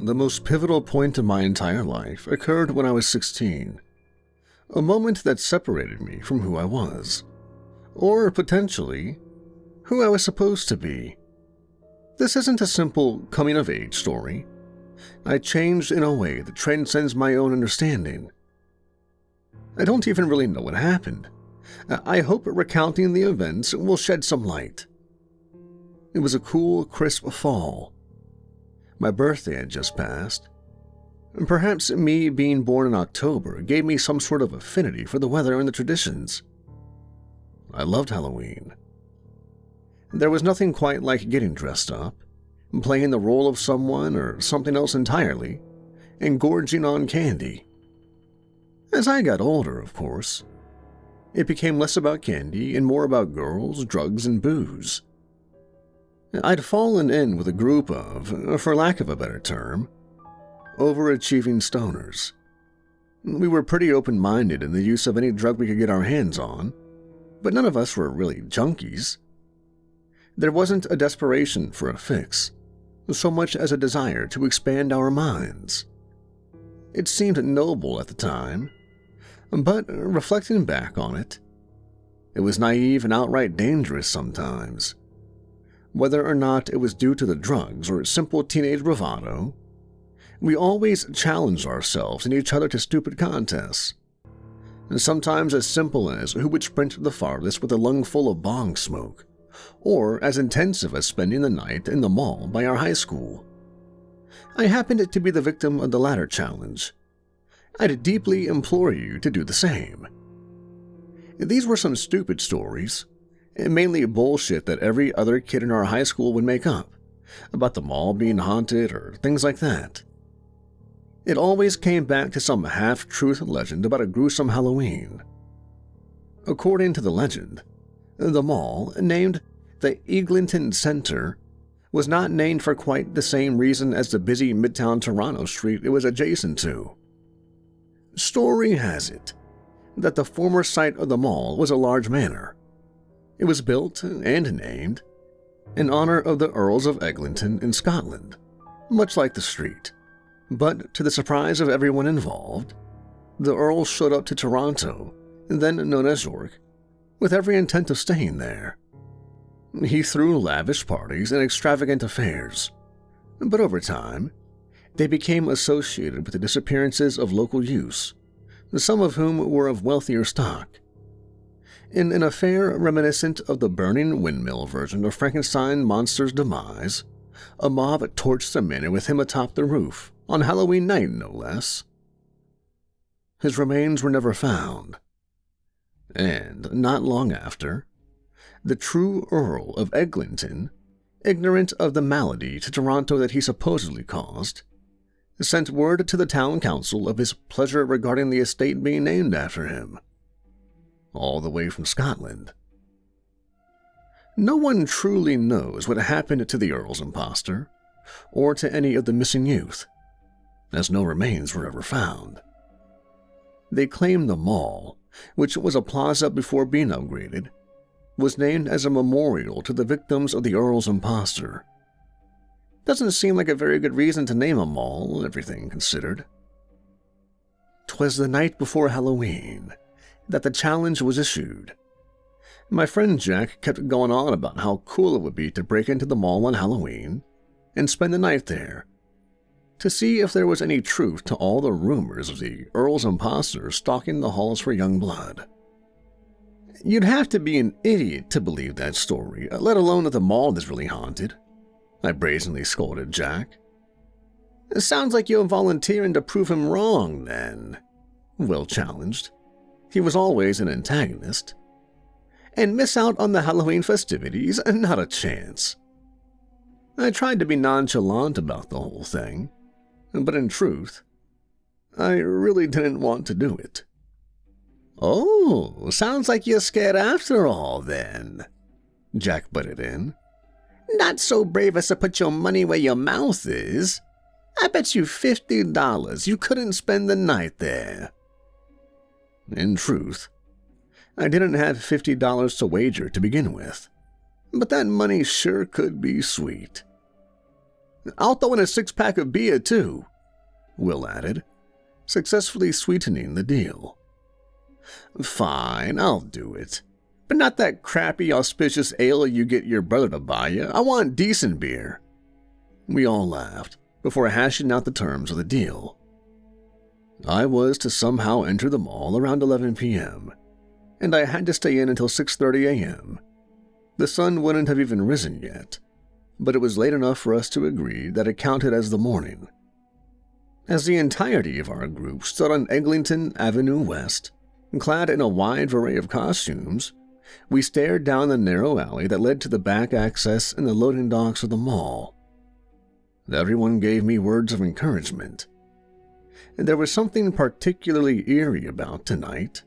The most pivotal point in my entire life occurred when I was 16, a moment that separated me from who I was, or potentially, who I was supposed to be. This isn't a simple coming-of-age story. I changed in a way that transcends my own understanding. I don't even really know what happened. I hope recounting the events will shed some light. It was a cool, crisp fall. My birthday had just passed. Perhaps me being born in October gave me some sort of affinity for the weather and the traditions. I loved Halloween. There was nothing quite like getting dressed up, playing the role of someone or something else entirely, and gorging on candy. As I got older, of course, it became less about candy and more about girls, drugs, and booze. I'd fallen in with a group of, for lack of a better term, overachieving stoners. We were pretty open-minded in the use of any drug we could get our hands on, but none of us were really junkies. There wasn't a desperation for a fix, so much as a desire to expand our minds. It seemed noble at the time, but reflecting back on it, it was naive and outright dangerous sometimes. Whether or not it was due to the drugs or simple teenage bravado, we always challenged ourselves and each other to stupid contests. And sometimes as simple as who would sprint the farthest with a lungful of bong smoke, or as intensive as spending the night in the mall by our high school. I happened to be the victim of the latter challenge. I'd deeply implore you to do the same. These were some stupid stories, mainly bullshit that every other kid in our high school would make up, about the mall being haunted or things like that. It always came back to some half-truth legend about a gruesome Halloween. According to the legend, the mall, named the Eglinton Center, was not named for quite the same reason as the busy Midtown Toronto street it was adjacent to. Story has it that the former site of the mall was a large manor. It was built and named in honor of the Earls of Eglinton in Scotland, much like the street. But to the surprise of everyone involved, the Earl showed up to Toronto, then known as York, with every intent of staying there. He threw lavish parties and extravagant affairs, but over time, they became associated with the disappearances of local youths, some of whom were of wealthier stock. In an affair reminiscent of the burning windmill version of Frankenstein monster's demise, a mob torched the manor with him atop the roof, on Halloween night no less. His remains were never found, and not long after, the true Earl of Eglinton, ignorant of the malady to Toronto that he supposedly caused, sent word to the town council of his pleasure regarding the estate being named after him, all the way from Scotland. No one truly knows what happened to the Earl's impostor, or to any of the missing youth, as no remains were ever found. They claim the mall, which was a plaza before being upgraded, was named as a memorial to the victims of the Earl's impostor. Doesn't seem like a very good reason to name a mall, everything considered. 'Twas the night before Halloween that the challenge was issued. My friend Jack kept going on about how cool it would be to break into the mall on Halloween and spend the night there, to see if there was any truth to all the rumors of the Earl's impostor stalking the halls for young blood. You'd have to be an idiot to believe that story, let alone that the mall is really haunted, I brazenly scolded Jack. It sounds like you're volunteering to prove him wrong, then, Will challenged. He was always an antagonist. And miss out on the Halloween festivities? Not a chance. I tried to be nonchalant about the whole thing, but in truth, I really didn't want to do it. Oh, sounds like you're scared after all, then, Jack butted in. Not so brave as to put your money where your mouth is. I bet you $50 you couldn't spend the night there. In truth, I didn't have $50 to wager to begin with, but that money sure could be sweet. I'll throw in a 6-pack of beer, too, Will added, successfully sweetening the deal. Fine, I'll do it. But not that crappy, auspicious ale you get your brother to buy you. I want decent beer. We all laughed before hashing out the terms of the deal. I was to somehow enter the mall around 11 p.m., and I had to stay in until 6:30 a.m. The sun wouldn't have even risen yet, but it was late enough for us to agree that it counted as the morning. As the entirety of our group stood on Eglinton Avenue West, clad in a wide array of costumes, we stared down the narrow alley that led to the back access and the loading docks of the mall. Everyone gave me words of encouragement. And there was something particularly eerie about tonight.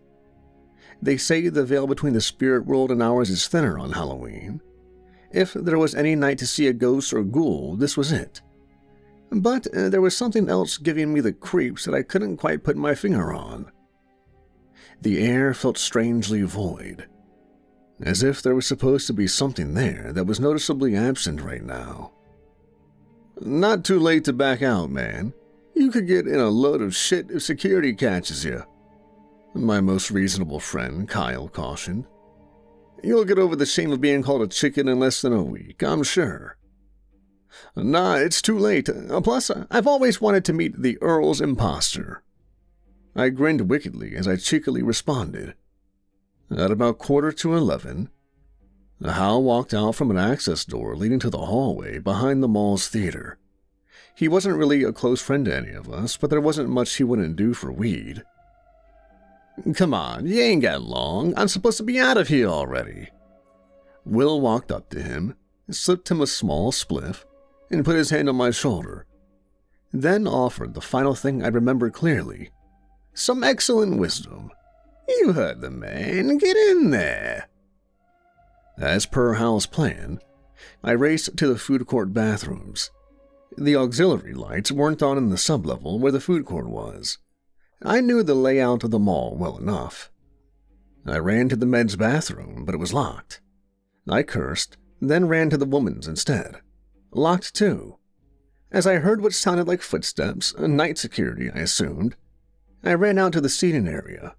They say the veil between the spirit world and ours is thinner on Halloween. If there was any night to see a ghost or ghoul, this was it. But there was something else giving me the creeps that I couldn't quite put my finger on. The air felt strangely void, as if there was supposed to be something there that was noticeably absent right now. Not too late to back out, man. You could get in a load of shit if security catches you, my most reasonable friend Kyle cautioned. You'll get over the shame of being called a chicken in less than a week, I'm sure. Nah, it's too late. Plus, I've always wanted to meet the Earl's impostor. I grinned wickedly as I cheekily responded. At about 11:15, Hal walked out from an access door leading to the hallway behind the mall's theater. He wasn't really a close friend to any of us, but there wasn't much he wouldn't do for weed. Come on, you ain't got long. I'm supposed to be out of here already. Will walked up to him, slipped him a small spliff, and put his hand on my shoulder. Then offered the final thing I remember clearly. Some excellent wisdom. You heard the man. Get in there. As per Hal's plan, I raced to the food court bathrooms. The auxiliary lights weren't on in the sublevel where the food court was. I knew the layout of the mall well enough. I ran to the men's bathroom, but it was locked. I cursed, then ran to the woman's instead. Locked too. As I heard what sounded like footsteps, night security, I assumed, I ran out to the seating area.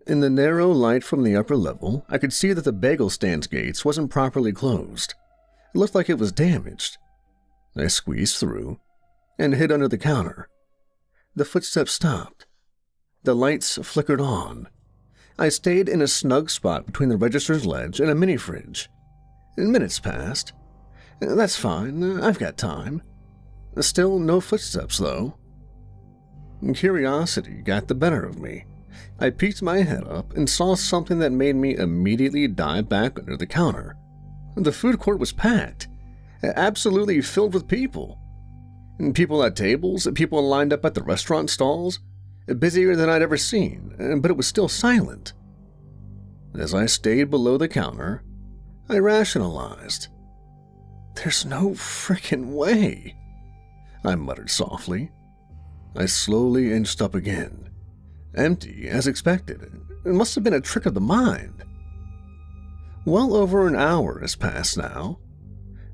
In the narrow light from the upper level, I could see that the bagel stand's gates wasn't properly closed. It looked like it was damaged. I squeezed through and hid under the counter. The footsteps stopped. The lights flickered on. I stayed in a snug spot between the register's ledge and a mini-fridge. Minutes passed. That's fine, I've got time. Still no footsteps, though. Curiosity got the better of me. I peeked my head up and saw something that made me immediately dive back under the counter. The food court was packed, absolutely filled with people. People at tables, people lined up at the restaurant stalls, busier than I'd ever seen, but it was still silent. As I stayed below the counter, I rationalized. There's no frickin' way, I muttered softly. I slowly inched up again. Empty, as expected. It must have been a trick of the mind. Well over an hour has passed now.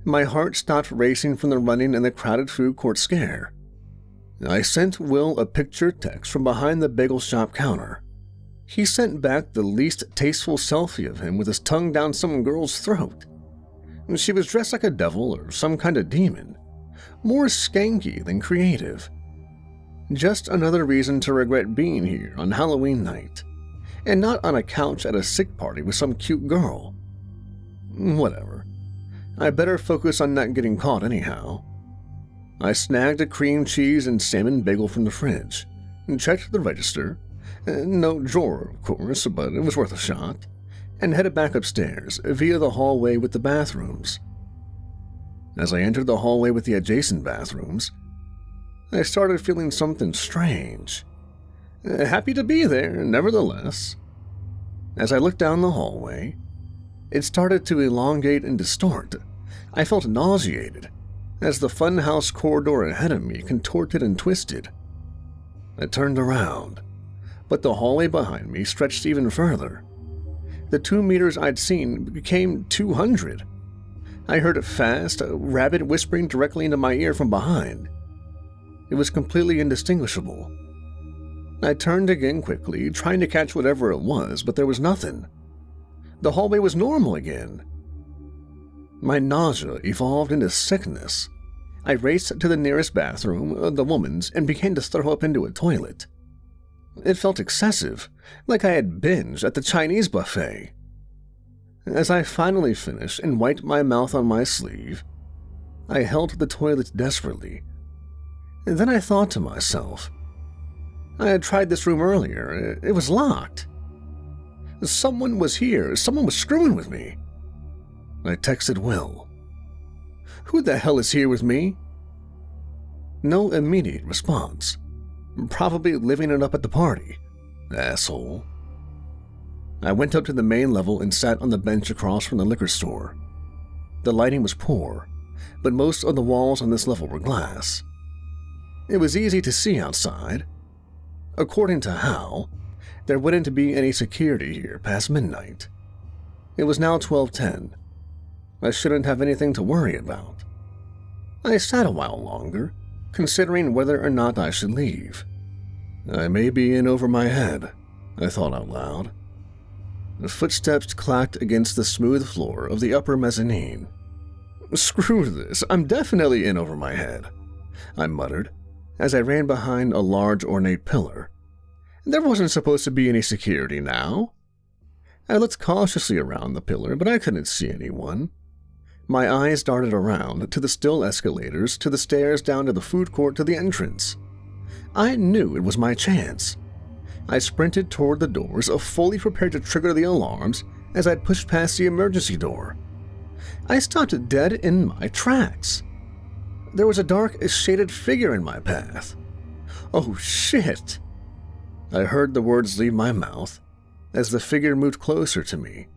My heart stopped racing from the running and the crowded food court scare. I sent Will a picture text from behind the bagel shop counter. He sent back the least tasteful selfie of him with his tongue down some girl's throat. She was dressed like a devil or some kind of demon, more skanky than creative. Just another reason to regret being here on Halloween night, and not on a couch at a sick party with some cute girl. Whatever. I better focus on not getting caught anyhow. I snagged a cream cheese and salmon bagel from the fridge, and checked the register, no drawer of course, but it was worth a shot, and headed back upstairs via the hallway with the bathrooms. As I entered the hallway with the adjacent bathrooms, I started feeling something strange. Happy to be there, nevertheless. As I looked down the hallway, it started to elongate and distort. I felt nauseated as the funhouse corridor ahead of me contorted and twisted. I turned around, but the hallway behind me stretched even further. The 2 meters I'd seen became 200. I heard a fast, rapid whispering directly into my ear from behind. It was completely indistinguishable. I turned again quickly, trying to catch whatever it was, but there was nothing. The hallway was normal again. My nausea evolved into sickness. I raced to the nearest bathroom, the woman's, and began to throw up into a toilet. It felt excessive, like I had binged at the Chinese buffet. As I finally finished and wiped my mouth on my sleeve, I held the toilet desperately. And then I thought to myself, I had tried this room earlier. It was locked. Someone was here. Someone was screwing with me. I texted Will. Who the hell is here with me? No immediate response. Probably living it up at the party. Asshole. I went up to the main level and sat on the bench across from the liquor store. The lighting was poor, but most of the walls on this level were glass. It was easy to see outside. According to Hal, there wouldn't be any security here past midnight. It was now 12:10. I shouldn't have anything to worry about. I sat a while longer, considering whether or not I should leave. I may be in over my head, I thought out loud. The footsteps clacked against the smooth floor of the upper mezzanine. Screw this, I'm definitely in over my head, I muttered, as I ran behind a large ornate pillar. There wasn't supposed to be any security now. I looked cautiously around the pillar, but I couldn't see anyone. My eyes darted around to the still escalators, to the stairs down to the food court, to the entrance. I knew it was my chance. I sprinted toward the doors, fully prepared to trigger the alarms as I pushed past the emergency door. I stopped dead in my tracks. There was a dark, shaded figure in my path. Oh shit! I heard the words leave my mouth as the figure moved closer to me.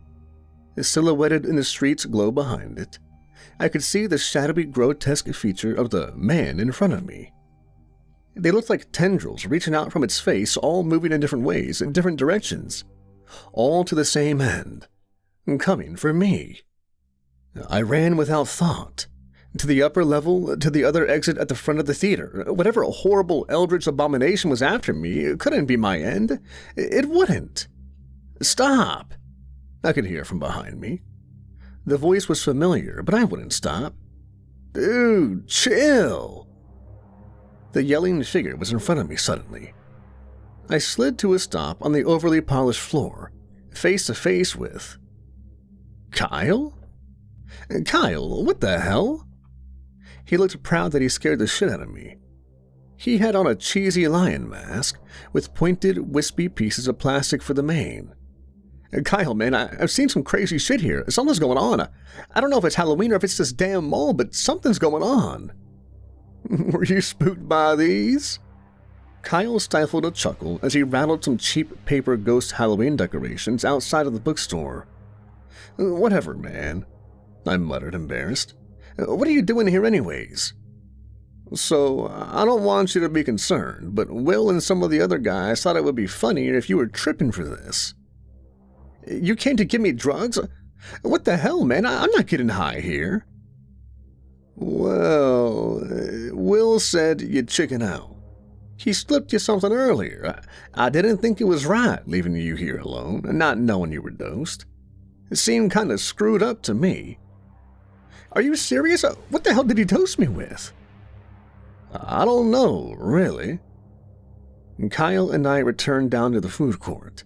Silhouetted in the street's glow behind it, I could see the shadowy, grotesque feature of the man in front of me. They looked like tendrils reaching out from its face, all moving in different ways, in different directions, all to the same end, coming for me. I ran without thought, to the upper level, to the other exit at the front of the theater. Whatever horrible eldritch abomination was after me, it couldn't be my end. It wouldn't. Stop! I could hear from behind me. The voice was familiar, but I wouldn't stop. Dude, chill! The yelling figure was in front of me suddenly. I slid to a stop on the overly polished floor, face to face with... Kyle? Kyle, what the hell? He looked proud that he scared the shit out of me. He had on a cheesy lion mask with pointed, wispy pieces of plastic for the mane. Kyle, man, I've seen some crazy shit here. Something's going on. I don't know if it's Halloween or if it's this damn mall, but something's going on. Were you spooked by these? Kyle stifled a chuckle as he rattled some cheap paper ghost Halloween decorations outside of the bookstore. Whatever, man, I muttered, embarrassed. What are you doing here anyways? So, I don't want you to be concerned, but Will and some of the other guys thought it would be funnier if you were tripping for this. You came to give me drugs? What the hell, man? I'm not getting high here. Well, Will said you'd chicken out. He slipped you something earlier. I didn't think it was right leaving you here alone and not knowing you were dosed. It seemed kind of screwed up to me. Are you serious? What the hell did he dose me with? I don't know, really. Kyle and I returned down to the food court.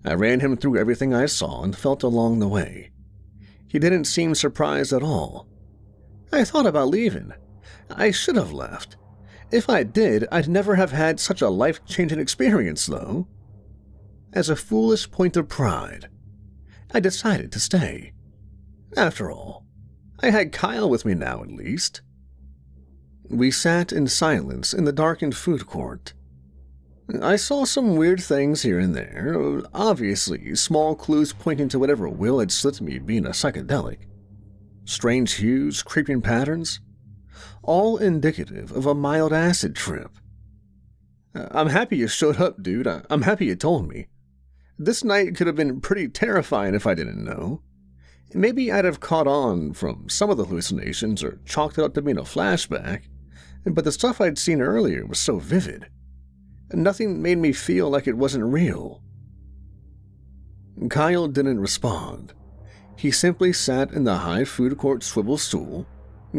I ran him through everything I saw and felt along the way. He didn't seem surprised at all. I thought about leaving. I should have left. If I did, I'd never have had such a life-changing experience, though. As a foolish point of pride, I decided to stay. After all, I had Kyle with me now, at least. We sat in silence in the darkened food court. I saw some weird things here and there, obviously small clues pointing to whatever Will had slipped me being a psychedelic. Strange hues, creeping patterns, all indicative of a mild acid trip. I'm happy you showed up, dude. I'm happy you told me. This night could have been pretty terrifying if I didn't know. Maybe I'd have caught on from some of the hallucinations or chalked it up to being a flashback, but the stuff I'd seen earlier was so vivid. Nothing made me feel like it wasn't real. Kyle didn't respond. He simply sat in the high food court swivel stool,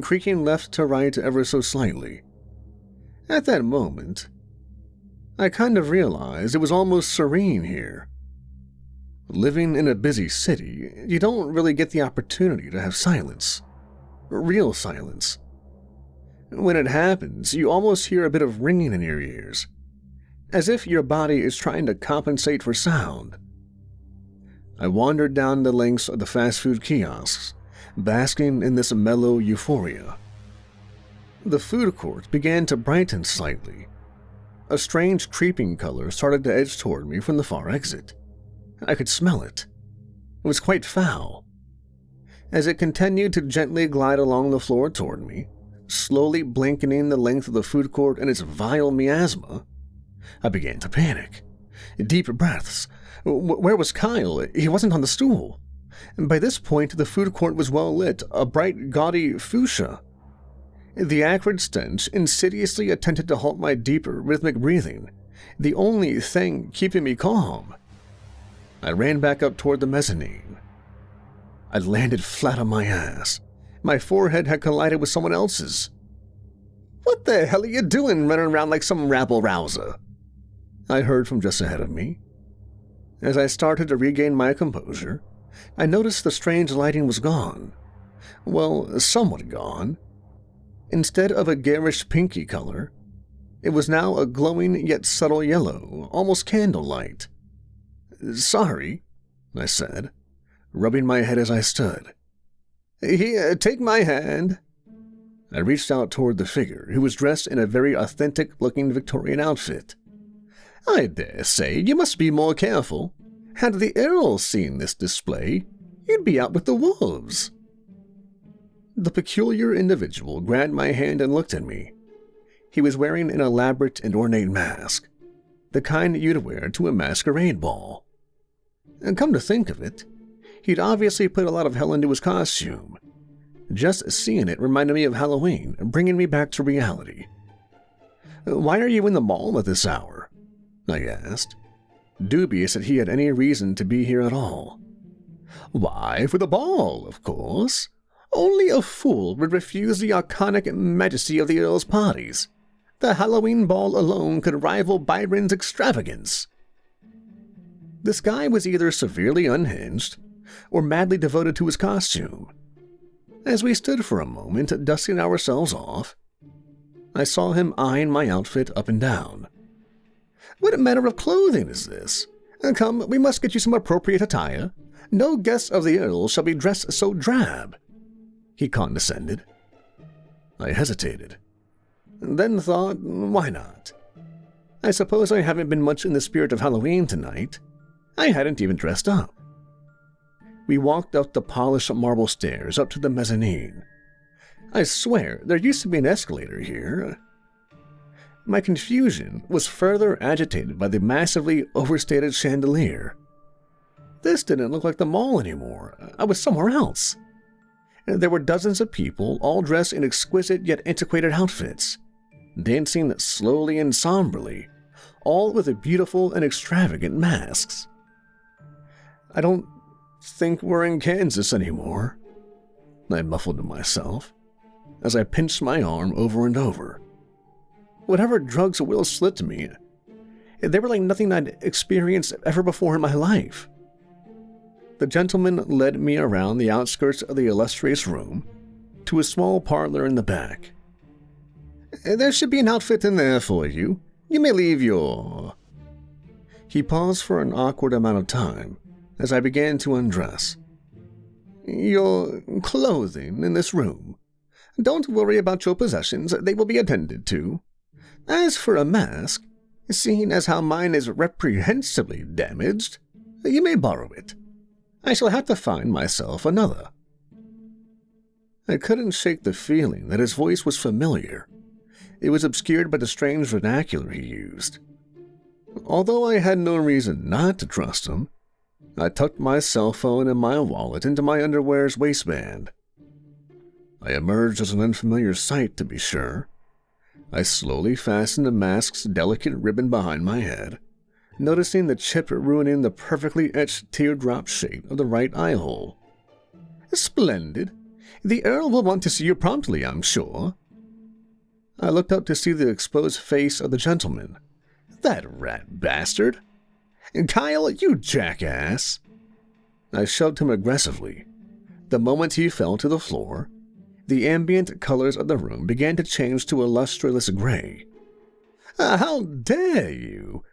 creaking left to right ever so slightly. At that moment, I kind of realized it was almost serene here. Living in a busy city, you don't really get the opportunity to have silence. Real silence. When it happens, you almost hear a bit of ringing in your ears, as if your body is trying to compensate for sound. I wandered down the lengths of the fast food kiosks, basking in this mellow euphoria. The food court began to brighten slightly. A strange creeping color started to edge toward me from the far exit. I could smell it. It was quite foul. As it continued to gently glide along the floor toward me, slowly blanketing the length of the food court in its vile miasma, I began to panic. Deep breaths. Where was Kyle? He wasn't on the stool. By this point, the food court was well lit, a bright, gaudy fuchsia. The acrid stench insidiously attempted to halt my deeper, rhythmic breathing, the only thing keeping me calm. I ran back up toward the mezzanine. I landed flat on my ass. My forehead had collided with someone else's. "What the hell are you doing running around like some rabble-rouser?" I heard from just ahead of me. As I started to regain my composure, I noticed the strange lighting was gone. Well, somewhat gone. Instead of a garish pinky color, it was now a glowing yet subtle yellow, almost candlelight. "Sorry," I said, rubbing my head as I stood. "Here, take my hand." I reached out toward the figure, who was dressed in a very authentic-looking Victorian outfit. "I dare say you must be more careful. Had the Earl seen this display, you'd be out with the wolves." The peculiar individual grabbed my hand and looked at me. He was wearing an elaborate and ornate mask, the kind you'd wear to a masquerade ball. And come to think of it, he'd obviously put a lot of hell into his costume. Just seeing it reminded me of Halloween, bringing me back to reality. "Why are you in the mall at this hour?" I asked, dubious that he had any reason to be here at all. "Why, for the ball, of course. Only a fool would refuse the iconic majesty of the Earl's parties. The Halloween ball alone could rival Byron's extravagance." This guy was either severely unhinged or madly devoted to his costume. As we stood for a moment, dusting ourselves off, I saw him eyeing my outfit up and down. "What manner of clothing is this? Come, we must get you some appropriate attire. No guest of the Earl shall be dressed so drab," he condescended. I hesitated, then thought, why not? I suppose I haven't been much in the spirit of Halloween tonight. I hadn't even dressed up. We walked up the polished marble stairs up to the mezzanine. I swear, there used to be an escalator here. My confusion was further agitated by the massively overstated chandelier. This didn't look like the mall anymore. I was somewhere else. There were dozens of people, all dressed in exquisite yet antiquated outfits, dancing slowly and somberly, all with beautiful and extravagant masks. "I don't think we're in Kansas anymore," I muffled to myself, as I pinched my arm over and over. Whatever drugs Will slipped me, they were like nothing I'd experienced ever before in my life. The gentleman led me around the outskirts of the illustrious room to a small parlor in the back. "There should be an outfit in there for you. You may leave your..." He paused for an awkward amount of time as I began to undress. "Your clothing in this room. Don't worry about your possessions, they will be attended to. As for a mask, seeing as how mine is reprehensibly damaged, you may borrow it. I shall have to find myself another." I couldn't shake the feeling that his voice was familiar. It was obscured by the strange vernacular he used. Although I had no reason not to trust him, I tucked my cell phone and my wallet into my underwear's waistband. I emerged as an unfamiliar sight, to be sure. I slowly fastened the mask's delicate ribbon behind my head, noticing the chip ruining the perfectly etched teardrop shape of the right eye hole. Splendid. The Earl will want to see you promptly, I'm sure. I looked up to see the exposed face of the gentleman. That rat bastard. Kyle, you jackass. I shoved him aggressively. The moment he fell to the floor, the ambient colors of the room began to change to a lustreless gray. How dare you?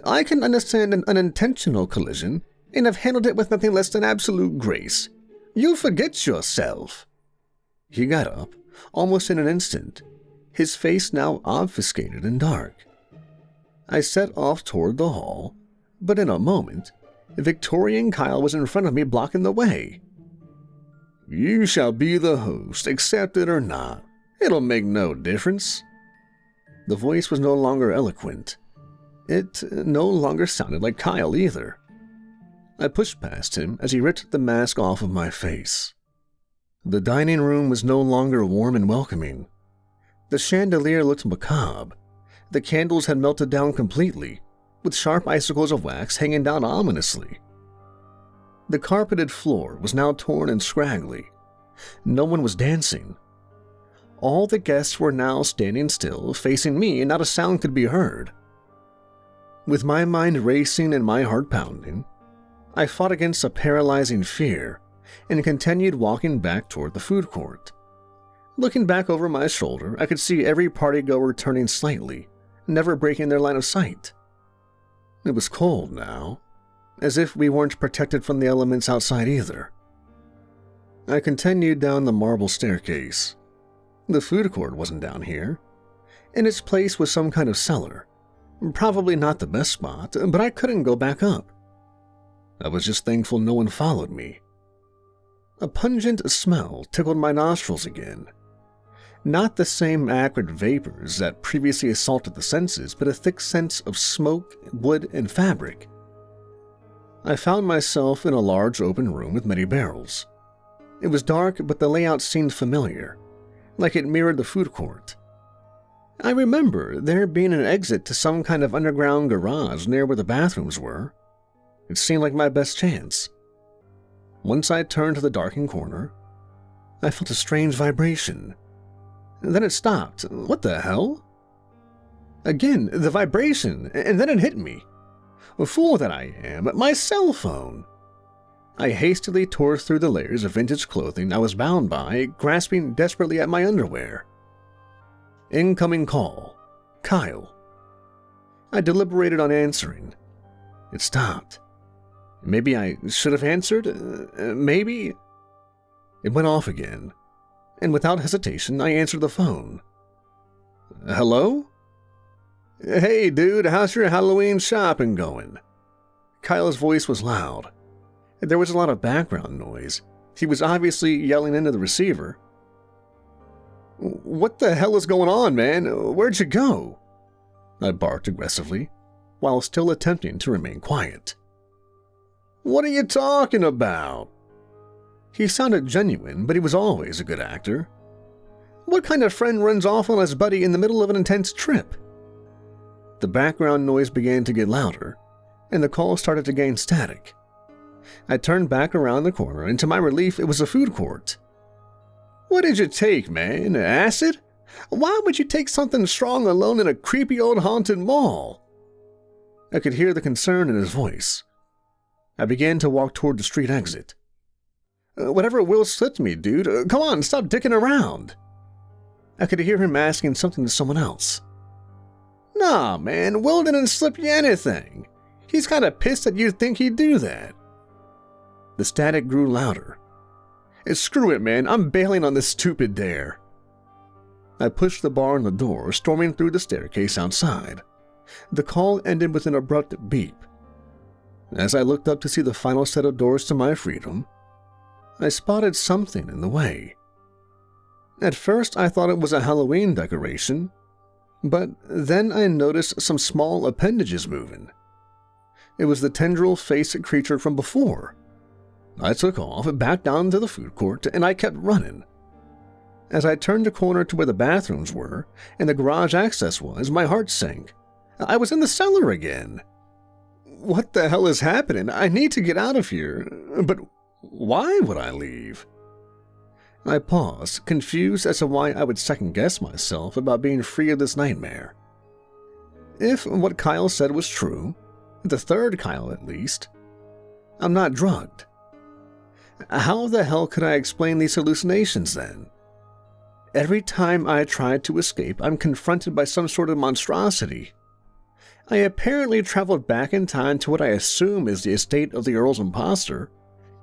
I can understand an unintentional collision, and have handled it with nothing less than absolute grace. You forget yourself. He got up, almost in an instant, his face now obfuscated and dark. I set off toward the hall, but in a moment, Victorian Kyle was in front of me blocking the way. You shall be the host, accept it or not. It'll make no difference. The voice was no longer eloquent. It no longer sounded like Kyle either. I pushed past him as he ripped the mask off of my face. The dining room was no longer warm and welcoming. The chandelier looked macabre. The candles had melted down completely, with sharp icicles of wax hanging down ominously. The carpeted floor was now torn and scraggly. No one was dancing. All the guests were now standing still, facing me, and not a sound could be heard. With my mind racing and my heart pounding, I fought against a paralyzing fear and continued walking back toward the food court. Looking back over my shoulder, I could see every partygoer turning slightly, never breaking their line of sight. It was cold now, as if we weren't protected from the elements outside either. I continued down the marble staircase. The food court wasn't down here. In its place was some kind of cellar. Probably not the best spot, but I couldn't go back up. I was just thankful no one followed me. A pungent smell tickled my nostrils again. Not the same acrid vapors that previously assaulted the senses, but a thick sense of smoke, wood, and fabric. I found myself in a large open room with many barrels. It was dark, but the layout seemed familiar, like it mirrored the food court. I remember there being an exit to some kind of underground garage near where the bathrooms were. It seemed like my best chance. Once I turned to the darkened corner, I felt a strange vibration. Then it stopped. What the hell? Again, the vibration, and then it hit me. Fool that I am, my cell phone. I hastily tore through the layers of vintage clothing I was bound by, grasping desperately at my underwear. Incoming call. Kyle. I deliberated on answering. It stopped. Maybe I should have answered? Maybe? It went off again, and without hesitation, I answered the phone. Hello? Hey, dude, how's your Halloween shopping going? Kyle's voice was loud. There was a lot of background noise. He was obviously yelling into the receiver. What the hell is going on, man? Where'd you go? I barked aggressively, while still attempting to remain quiet. What are you talking about? He sounded genuine, but he was always a good actor. What kind of friend runs off on his buddy in the middle of an intense trip? The background noise began to get louder, and the call started to gain static. I turned back around the corner, and to my relief, it was a food court. What did you take, man? Acid? Why would you take something strong alone in a creepy old haunted mall? I could hear the concern in his voice. I began to walk toward the street exit. Whatever will slipped me, dude. Come on, stop dicking around. I could hear him asking something to someone else. Nah, man, Will didn't slip you anything. He's kind of pissed that you'd think he'd do that. The static grew louder. Screw it, man. I'm bailing on this stupid dare. I pushed the bar on the door, storming through the staircase outside. The call ended with an abrupt beep. As I looked up to see the final set of doors to my freedom, I spotted something in the way. At first, I thought it was a Halloween decoration, but then I noticed some small appendages moving. It was the tendril-faced creature from before. I took off, back down to the food court, and I kept running. As I turned the corner to where the bathrooms were and the garage access was, my heart sank. I was in the cellar again. What the hell is happening? I need to get out of here. But why would I leave? I paused, confused as to why I would second-guess myself about being free of this nightmare. If what Kyle said was true, the third Kyle at least, I'm not drugged. How the hell could I explain these hallucinations then? Every time I try to escape, I'm confronted by some sort of monstrosity. I apparently traveled back in time to what I assume is the estate of the Earl's impostor,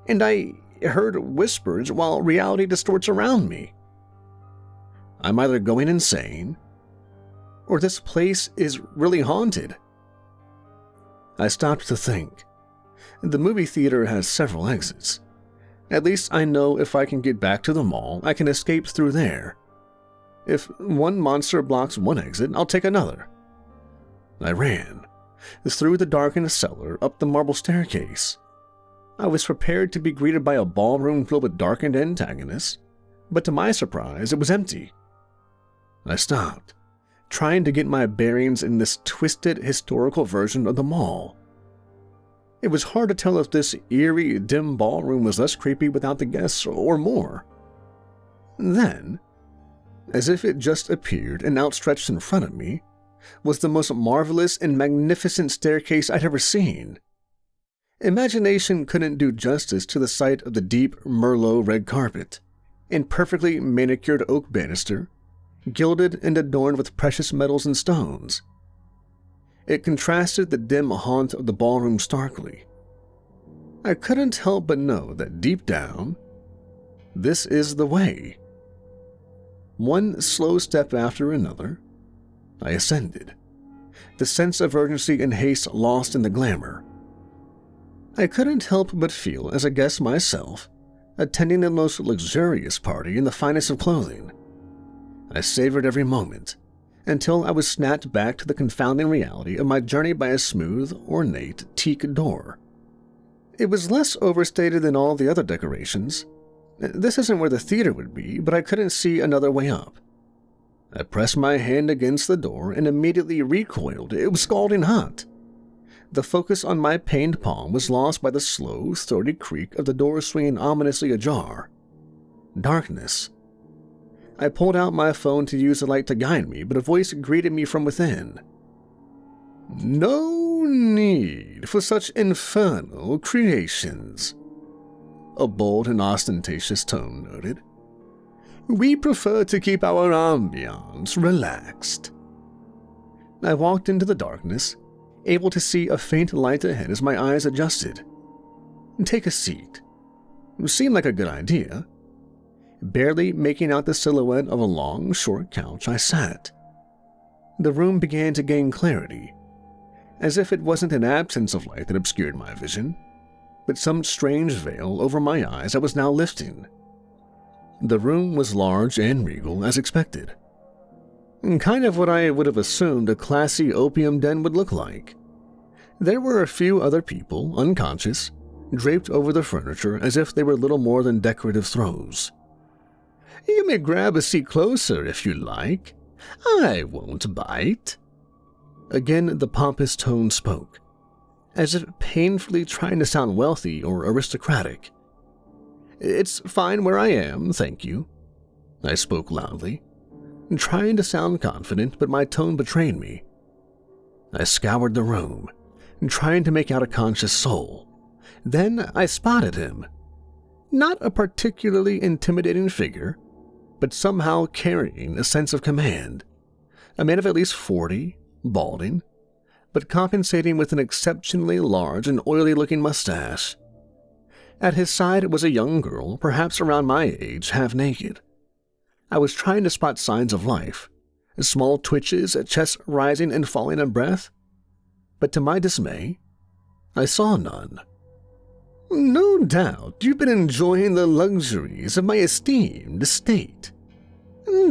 and I heard whispers while reality distorts around me. I'm either going insane, or this place is really haunted. I stopped to think. The movie theater has several exits. At least I know if I can get back to the mall, I can escape through there. If one monster blocks one exit, I'll take another. I ran, through the darkened cellar, up the marble staircase. I was prepared to be greeted by a ballroom filled with darkened antagonists, but to my surprise, it was empty. I stopped, trying to get my bearings in this twisted historical version of the mall. It was hard to tell if this eerie, dim ballroom was less creepy without the guests or more. Then, as if it just appeared and outstretched in front of me, was the most marvelous and magnificent staircase I'd ever seen. Imagination couldn't do justice to the sight of the deep Merlot red carpet and perfectly manicured oak banister, gilded and adorned with precious metals and stones. It contrasted the dim haunt of the ballroom starkly. I couldn't help but know that deep down, this is the way. One slow step after another, I ascended, the sense of urgency and haste lost in the glamour. I couldn't help but feel as a guest myself, attending the most luxurious party in the finest of clothing. I savored every moment, until I was snapped back to the confounding reality of my journey by a smooth, ornate teak door. It was less overstated than all the other decorations. This isn't where the theater would be, but I couldn't see another way up. I pressed my hand against the door and immediately recoiled. It was scalding hot. The focus on my pained palm was lost by the slow, throaty creak of the door swinging ominously ajar. Darkness. I pulled out my phone to use the light to guide me, but a voice greeted me from within. "No need for such infernal creations," a bold and ostentatious tone noted. "We prefer to keep our ambiance relaxed." I walked into the darkness, able to see a faint light ahead as my eyes adjusted. "Take a seat." Seemed like a good idea. Barely making out the silhouette of a long, short couch, I sat. The room began to gain clarity, as if it wasn't an absence of light that obscured my vision, but some strange veil over my eyes that was now lifting. The room was large and regal as expected. Kind of what I would have assumed a classy opium den would look like. There were a few other people, unconscious, draped over the furniture as if they were little more than decorative throws. "You may grab a seat closer if you like. I won't bite." Again the pompous tone spoke, as if painfully trying to sound wealthy or aristocratic. "It's fine where I am, thank you." I spoke loudly, trying to sound confident, but my tone betrayed me. I scoured the room, trying to make out a conscious soul. Then I spotted him. Not a particularly intimidating figure, but somehow carrying a sense of command. A man of at least 40, balding, but compensating with an exceptionally large and oily-looking mustache. At his side was a young girl, perhaps around my age, half naked. I was trying to spot signs of life, small twitches, chest rising and falling in breath, but to my dismay, I saw none. "No doubt you've been enjoying the luxuries of my esteemed estate.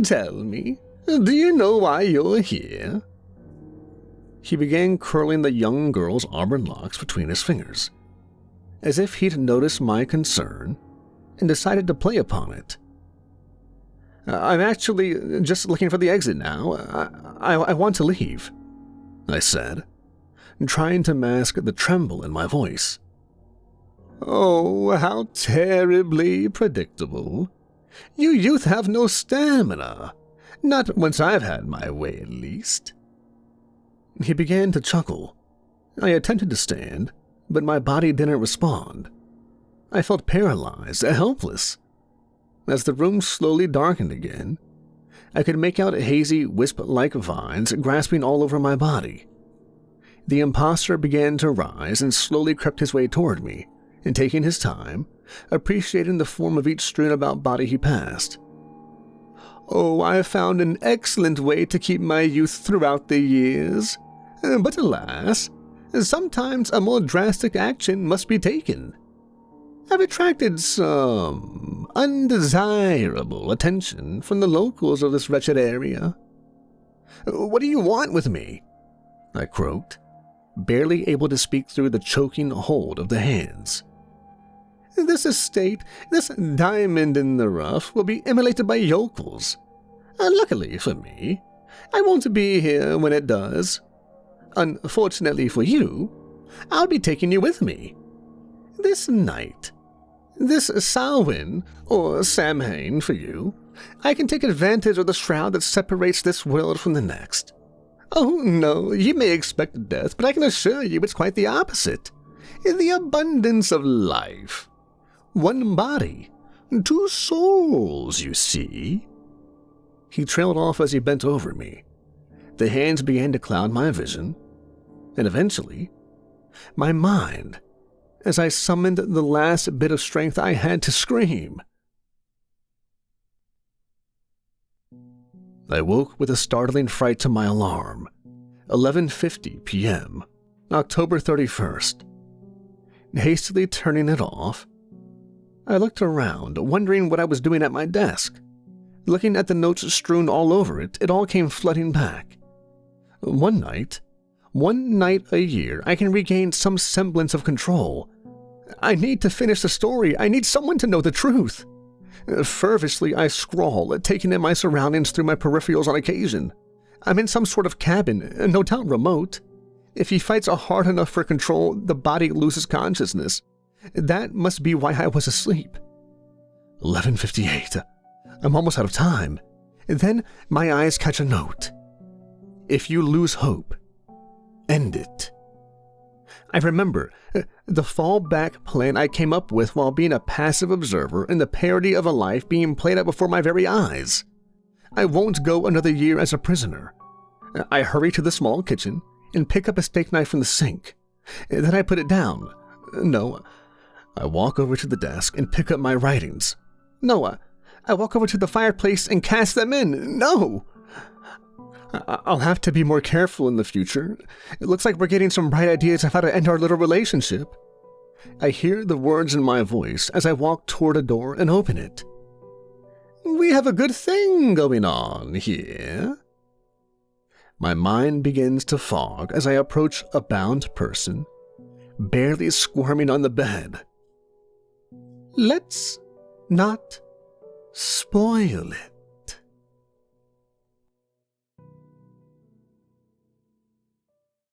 Tell me, do you know why you're here?" He began curling the young girl's auburn locks between his fingers, as if he'd noticed my concern and decided to play upon it. "I'm actually just looking for the exit now. I want to leave," I said, trying to mask the tremble in my voice. "Oh, how terribly predictable. You youth have no stamina. Not once I've had my way, at least." He began to chuckle. I attempted to stand, but my body didn't respond. I felt paralyzed, helpless. As the room slowly darkened again, I could make out hazy, wisp-like vines grasping all over my body. The imposter began to rise and slowly crept his way toward me, and taking his time, appreciating the form of each strewn-about body he passed. "Oh, I have found an excellent way to keep my youth throughout the years. But alas, sometimes a more drastic action must be taken. I've attracted some undesirable attention from the locals of this wretched area." "What do you want with me?" I croaked, barely able to speak through the choking hold of the hands. "This estate, this diamond in the rough, will be immolated by yokels. Luckily for me, I won't be here when it does. Unfortunately for you, I'll be taking you with me. This night, this Samhain, or Samhain for you, I can take advantage of the shroud that separates this world from the next. Oh no, you may expect death, but I can assure you it's quite the opposite. The abundance of life. One body, two souls, you see." He trailed off as he bent over me. The hands began to cloud my vision, and eventually, my mind, as I summoned the last bit of strength I had to scream. I woke with a startling fright to my alarm. 11:50 p.m., October 31st. Hastily turning it off, I looked around, wondering what I was doing at my desk. Looking at the notes strewn all over it, it all came flooding back. One night a year, I can regain some semblance of control. I need to finish the story. I need someone to know the truth. Fervently, I scrawl, taking in my surroundings through my peripherals on occasion. I'm in some sort of cabin, no doubt remote. If he fights hard enough for control, the body loses consciousness. That must be why I was asleep. 11:58. I'm almost out of time. Then my eyes catch a note. "If you lose hope, end it." I remember the fallback plan I came up with while being a passive observer in the parody of a life being played out before my very eyes. I won't go another year as a prisoner. I hurry to the small kitchen and pick up a steak knife from the sink. Then I put it down. No, I walk over to the desk and pick up my writings. No, I walk over to the fireplace and cast them in. No! I'll have to be more careful in the future. It looks like we're getting some bright ideas of how to end our little relationship. I hear the words in my voice as I walk toward a door and open it. "We have a good thing going on here." My mind begins to fog as I approach a bound person, barely squirming on the bed. Let's not spoil it.